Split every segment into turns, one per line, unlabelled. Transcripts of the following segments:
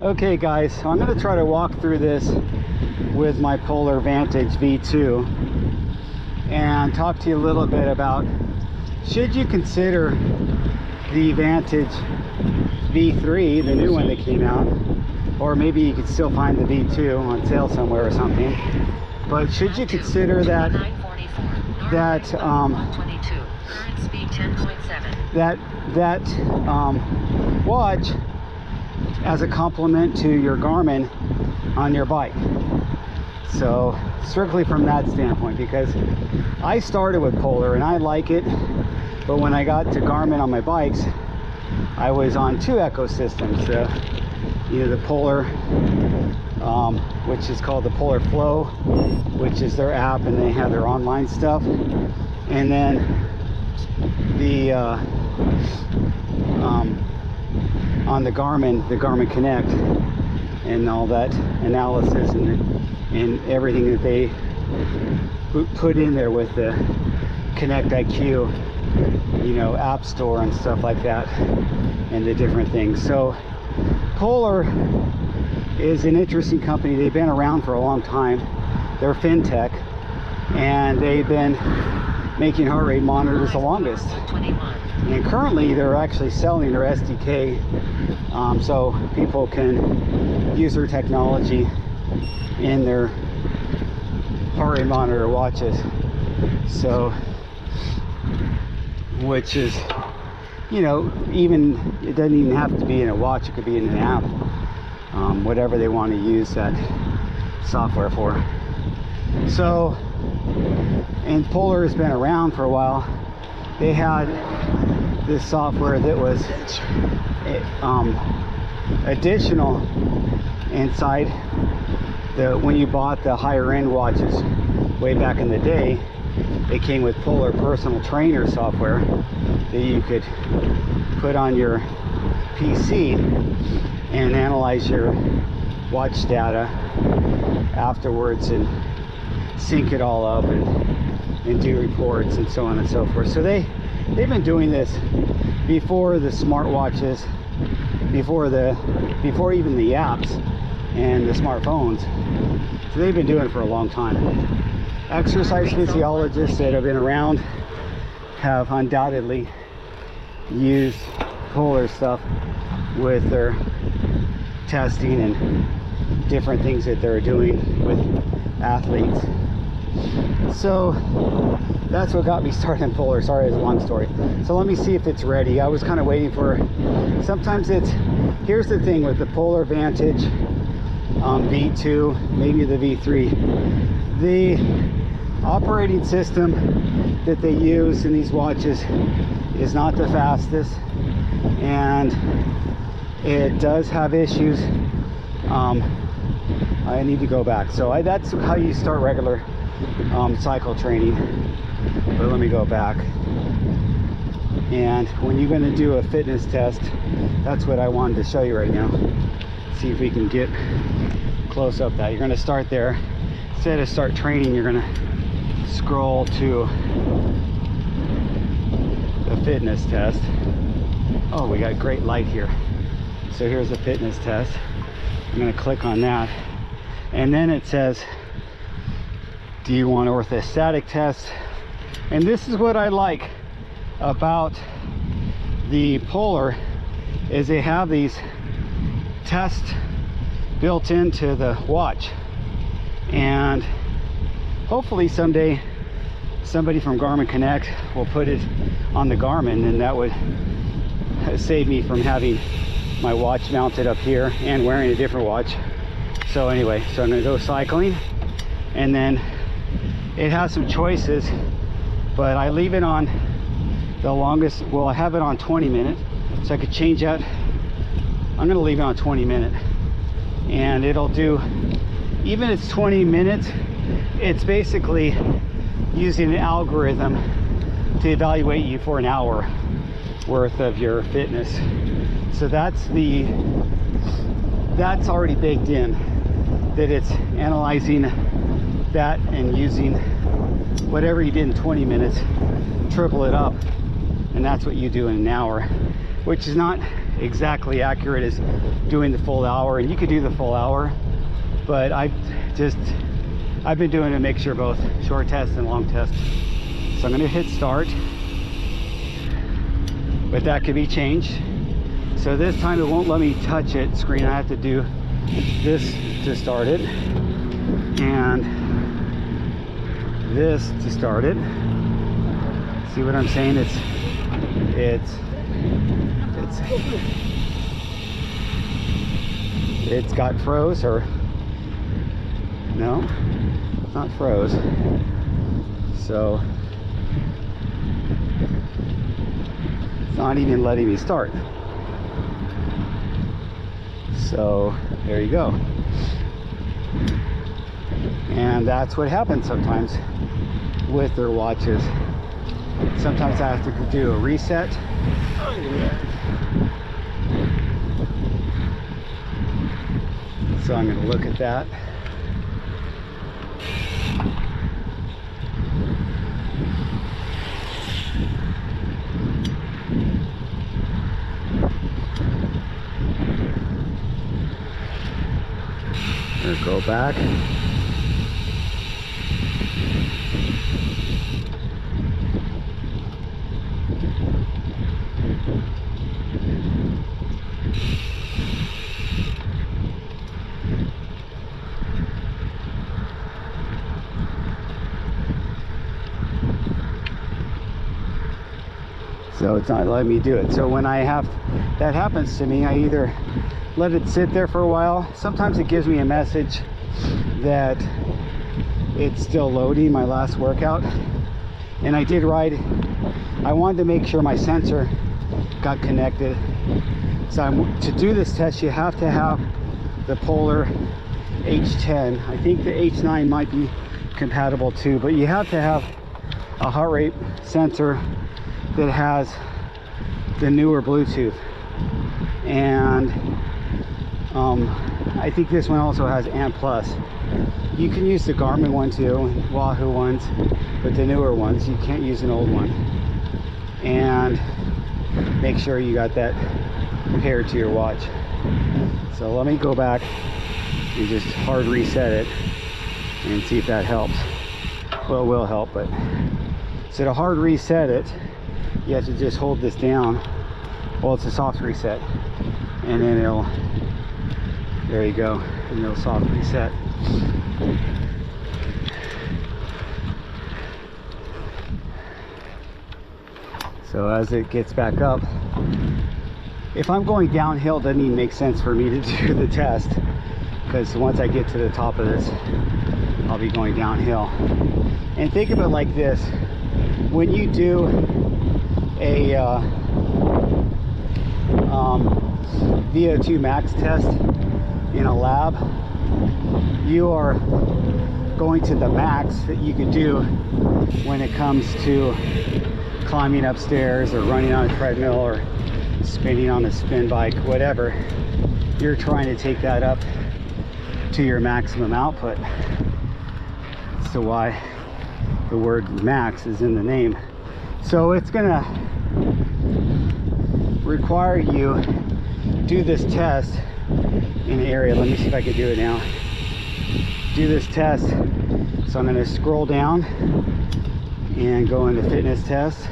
Okay guys, so I'm going to try to walk through this with my Polar Vantage V2 and talk to you a little bit about, should you consider the Vantage V3, the new one that came out, or maybe you could still find the V2 on sale somewhere or something, but should you consider that watch as a complement to your Garmin on your bike? So strictly from that standpoint, because I started with Polar and I like it, but when I got to Garmin on my bikes, I was on two ecosystems. The Polar, which is called the Polar Flow, which is their app and they have their online stuff, and then the on the Garmin Connect, and all that analysis and everything that they put in there with the Connect IQ, App Store and stuff like that, and the different things. So Polar is an interesting company. They've been around for a long time. They're fintech, and they've been making heart rate monitors the longest. And currently they're actually selling their SDK, so people can use their technology in their heart rate monitor watches. So, which is, even, it doesn't even have to be in a watch, it could be in an app, whatever they want to use that software for. So, and Polar has been around for a while. They had this software that was additional inside when you bought the higher end watches way back in the day. They came with Polar personal trainer software that you could put on your PC and analyze your watch data afterwards and sync it all up and do reports and so on and so forth. So they've been doing this before the smartwatches, before even the apps and the smartphones. So they've been doing it for a long time. Exercise physiologists that have been around have undoubtedly used Polar stuff with their testing and different things that they're doing with athletes. So that's what got me started in Polar. Sorry, it's a long story. So let me see if it's ready. I was kind of waiting for, sometimes here's the thing with the Polar Vantage V2, maybe the V3, the operating system that they use in these watches is not the fastest, and it does have issues. I need to go back. So that's how you start regular cycle training. But let me go back. And when you're going to do a fitness test, that's what I wanted to show you right now. See if we can get close up that. You're going to start there. Instead of start training, you're going to scroll to the fitness test. Oh, we got great light here. So here's the fitness test. I'm going to click on that. And then it says, do you want orthostatic test? And this is what I like about the Polar, is they have these tests built into the watch, and hopefully someday somebody from Garmin Connect will put it on the Garmin, and that would save me from having my watch mounted up here and wearing a different watch. So anyway, so I'm going to go cycling, and then it has some choices, but I leave it on the longest. Well, I have it on 20 minutes, so I could change that. I'm going to leave it on 20 minutes, and it'll do, even if it's 20 minutes, it's basically using an algorithm to evaluate you for an hour worth of your fitness. So that's already baked in, that it's analyzing that and using whatever you did in 20 minutes, triple it up, and that's what you do in an hour, which is not exactly accurate as doing the full hour, and you could do the full hour, but I've been doing a mixture, both short test and long test. So I'm going to hit start, but that could be changed. So this time it won't let me touch it screen. I have to do this to start it, and this to start it. See what I'm saying? It's got froze, or no, it's not froze. So it's not even letting me start. So there you go. And that's what happens sometimes with their watches. Sometimes I have to do a reset. So I'm going to look at that. Let's go back. So it's not letting me do it. So when that happens to me, I either let it sit there for a while. Sometimes it gives me a message that it's still loading my last workout. And I did ride, I wanted to make sure my sensor got connected. So to do this test, you have to have the Polar H10. I think the H9 might be compatible too, but you have to have a heart rate sensor that has the newer Bluetooth. And I think this one also has ANT+. You can use the Garmin one too, Wahoo ones, but the newer ones, you can't use an old one. And make sure you got that paired to your watch. So let me go back and just hard reset it and see if that helps. Well, it will help, but so to hard reset it, you have to just hold this down. Well, it's a soft reset, and then it'll, there you go, and it'll soft reset. So as it gets back up, if I'm going downhill, it doesn't even make sense for me to do the test, because once I get to the top of this, I'll be going downhill. And think of it like this: when you do a VO2 max test in a lab, you are going to the max that you could do when it comes to climbing upstairs or running on a treadmill or spinning on a spin bike, whatever. You're trying to take that up to your maximum output. So why the word max is in the name. So it's gonna require you do this test in an area. Let me see if I can do it now. Do this test. So I'm going to scroll down and go into fitness test.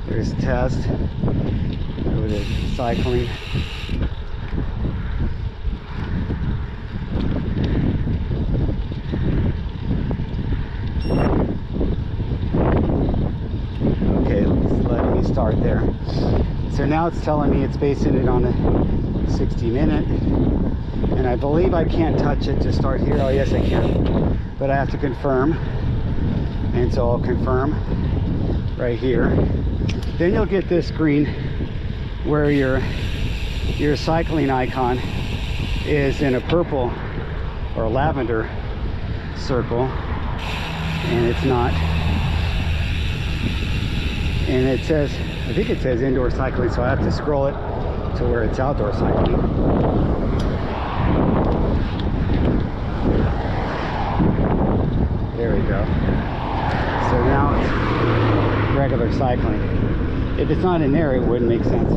There's test. Go to cycling. Start there. So now it's telling me it's basing it on a 60-minute, and I believe I can't touch it to start here. Oh yes, I can, but I have to confirm, and so I'll confirm right here. Then you'll get this screen where your cycling icon is in a purple or lavender circle, and it's not. And it says, I think it says indoor cycling, so I have to scroll it to where it's outdoor cycling. There we go. So now regular cycling. If it's not in there, it wouldn't make sense.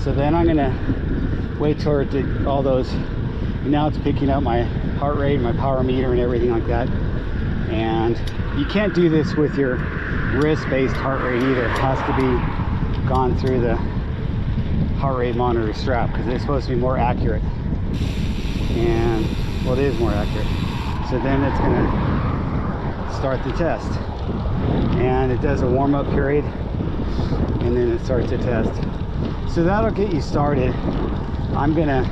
So then I'm gonna wait till it did all those. Now it's picking up my heart rate, my power meter, and everything like that. And you can't do this with your wrist-based heart rate either. It has to be gone through the heart rate monitor strap because it's supposed to be more accurate. And well, it is more accurate. So then it's gonna start the test, and it does a warm-up period, and then it starts the test. So that'll get you started. I'm gonna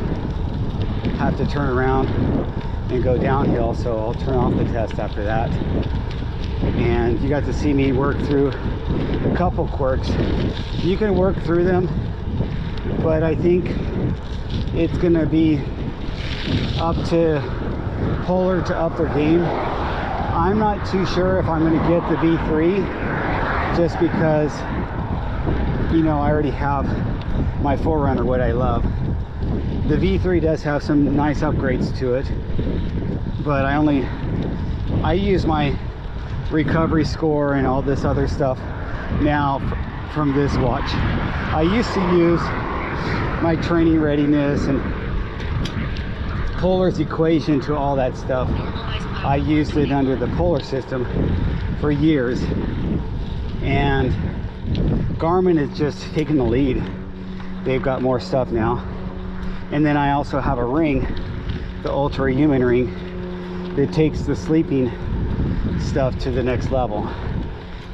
have to turn around and go downhill, so I'll turn off the test after that. And you got to see me work through a couple quirks. You can work through them, but I think it's gonna be up to Polar to up their game. I'm not too sure if I'm gonna get the V3, just because, you know, I already have my 4Runner, what I love. The V3 does have some nice upgrades to it, but I use my recovery score and all this other stuff now from this watch. I used to use my training readiness and Polar's equation to all that stuff. I used it under the Polar system for years, and Garmin is just taking the lead. They've got more stuff now. And then I also have a ring, the Ultra Human ring, that takes the sleeping stuff to the next level,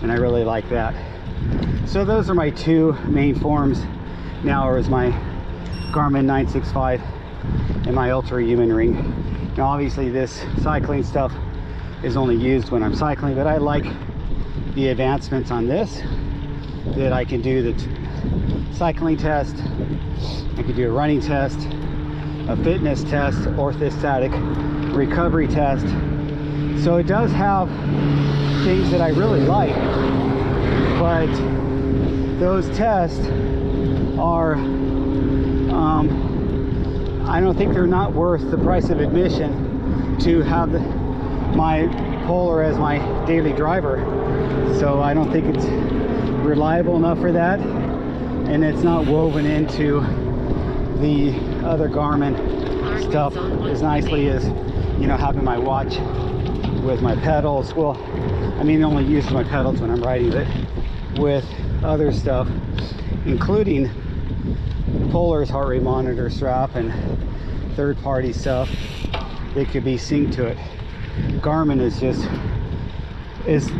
and I really like that. So those are my two main forms now, is my Garmin 965 and my Ultra Human ring. Now obviously this cycling stuff is only used when I'm cycling, but I like the advancements on this, that I can do the cycling test, I could do a running test, a fitness test, orthostatic recovery test. So it does have things that I really like, but those tests are, I don't think they're not worth the price of admission to have my Polar as my daily driver. So I don't think it's reliable enough for that, and it's not woven into the other Garmin stuff as nicely as, you know, having my watch with my pedals. Well, I mean, I only use my pedals when I'm riding, but with other stuff, including Polar's heart rate monitor strap and third-party stuff, they could be synced to it. Garmin is just,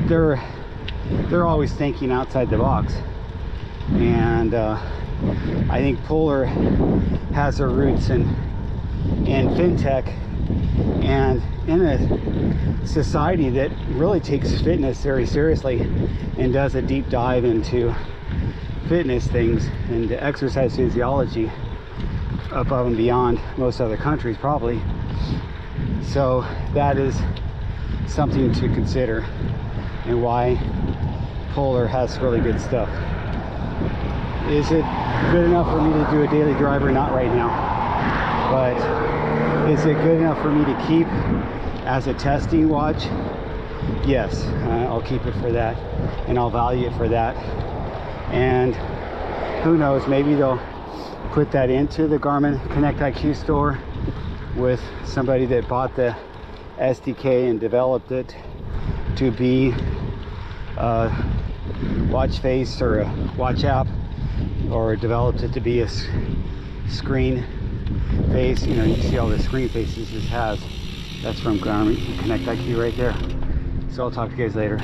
they're always thinking outside the box, and I think Polar has their roots in fintech and in a society that really takes fitness very seriously and does a deep dive into fitness things and exercise physiology above and beyond most other countries probably. So that is something to consider, and why Polar has really good stuff. Is it good enough for me to do a daily driver? Not right now, but is it good enough for me to keep as a testing watch? Yes, I'll keep it for that, and I'll value it for that. And who knows, maybe they'll put that into the Garmin Connect IQ store with somebody that bought the SDK and developed it to be a watch face or a watch app, or developed it to be a screen face. You know, you see all the screen faces this has. That's from Garmin Connect IQ right there. So I'll talk to you guys later.